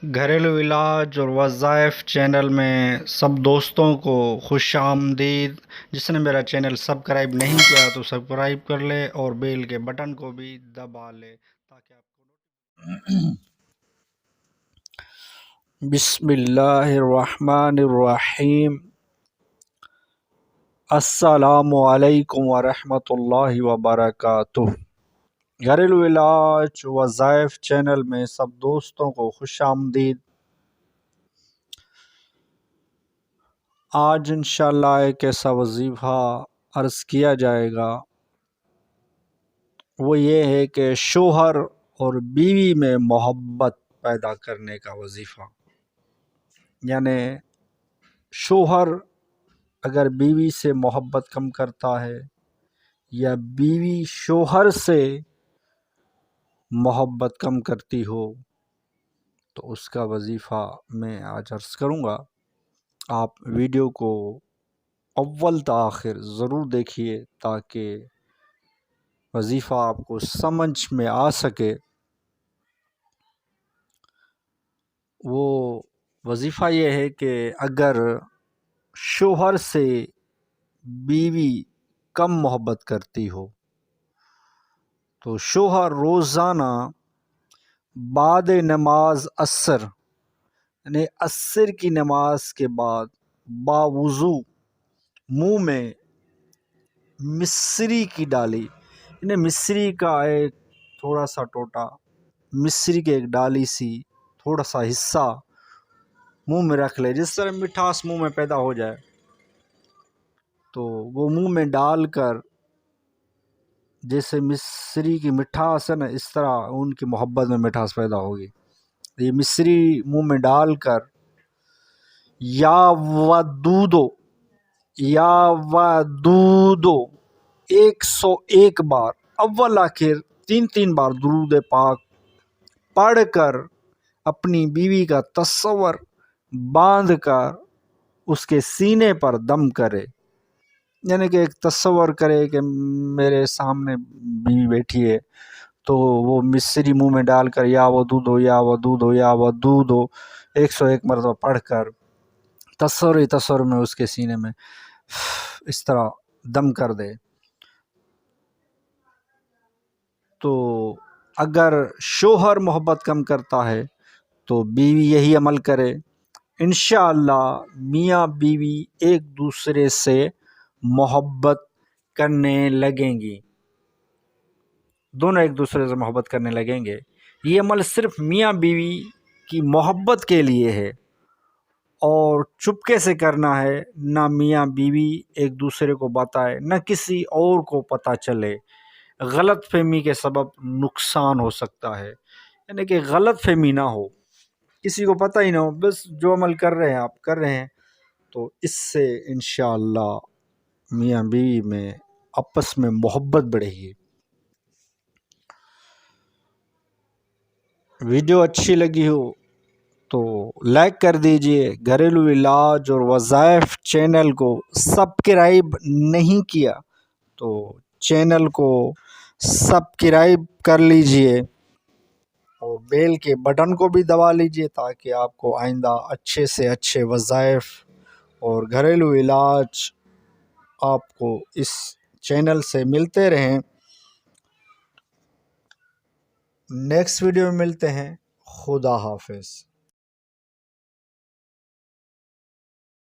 گھریلو علاج اور وظائف چینل میں سب دوستوں کو خوش آمدید۔ جس نے میرا چینل سبسکرائب نہیں کیا تو سبسکرائب کر لے اور بیل کے بٹن کو بھی دبا لے تاکہ آپ کو بسم اللہ الرحمن الرحیم۔ السلام علیکم ورحمۃ اللہ وبرکاتہ۔ گھریلو علاج وظائف چینل میں سب دوستوں کو خوش آمدید۔ آج انشاءاللہ ایک ایسا وظیفہ عرض کیا جائے گا، وہ یہ ہے کہ شوہر اور بیوی میں محبت پیدا کرنے کا وظیفہ۔ یعنی شوہر اگر بیوی سے محبت کم کرتا ہے یا بیوی شوہر سے محبت کم کرتی ہو تو اس کا وظیفہ میں آج عرض کروں گا۔ آپ ویڈیو کو اول تا آخر ضرور دیکھیے تاکہ وظیفہ آپ کو سمجھ میں آ سکے۔ وہ وظیفہ یہ ہے کہ اگر شوہر سے بیوی کم محبت کرتی ہو تو شوہر روزانہ بعد نماز عصر یعنی عصر کی نماز کے بعد باوضو منہ میں مصری کی ڈالی، یعنی مصری کا ایک تھوڑا سا ٹوٹا، مصری کے ایک ڈالی سی تھوڑا سا حصہ منہ میں رکھ لے، جس طرح مٹھاس منہ میں پیدا ہو جائے تو وہ منہ میں ڈال کر، جیسے مصری کی مٹھاس ہے نا، اس طرح ان کی محبت میں مٹھاس پیدا ہوگی۔ یہ مصری منہ میں ڈال کر یا ودودو 101 بار اول آخر 3 بار درود پاک پڑھ کر اپنی بیوی کا تصور باندھ کر اس کے سینے پر دم کرے۔ یعنی کہ ایک تصور کرے کہ میرے سامنے بیوی بیٹھی ہے تو وہ مصری منہ میں ڈال کر یا ودودو 101 مرتبہ پڑھ کر تصور میں اس کے سینے میں اس طرح دم کر دے۔ تو اگر شوہر محبت کم کرتا ہے تو بیوی یہی عمل کرے، انشاءاللہ میاں بیوی ایک دوسرے سے محبت کرنے لگیں گی، دونوں ایک دوسرے سے محبت کرنے لگیں گے۔ یہ عمل صرف میاں بیوی کی محبت کے لیے ہے اور چپکے سے کرنا ہے، نہ میاں بیوی ایک دوسرے کو بتائے، نہ کسی اور کو پتہ چلے۔ غلط فہمی کے سبب نقصان ہو سکتا ہے، یعنی کہ غلط فہمی نہ ہو، کسی کو پتہ ہی نہ ہو، بس جو عمل کر رہے ہیں آپ کر رہے ہیں، تو اس سے انشاءاللہ میاں بیوی میں آپس میں محبت بڑھے گی۔ ویڈیو اچھی لگی ہو تو لائک کر دیجئے۔ گھریلو علاج اور وظائف چینل کو سبسکرائب نہیں کیا تو چینل کو سبسکرائب کر لیجئے اور بیل کے بٹن کو بھی دبا لیجئے تاکہ آپ کو آئندہ اچھے سے اچھے وظائف اور گھریلو علاج آپ کو اس چینل سے ملتے رہیں۔ نیکسٹ ویڈیو میں ملتے ہیں۔ خدا حافظ۔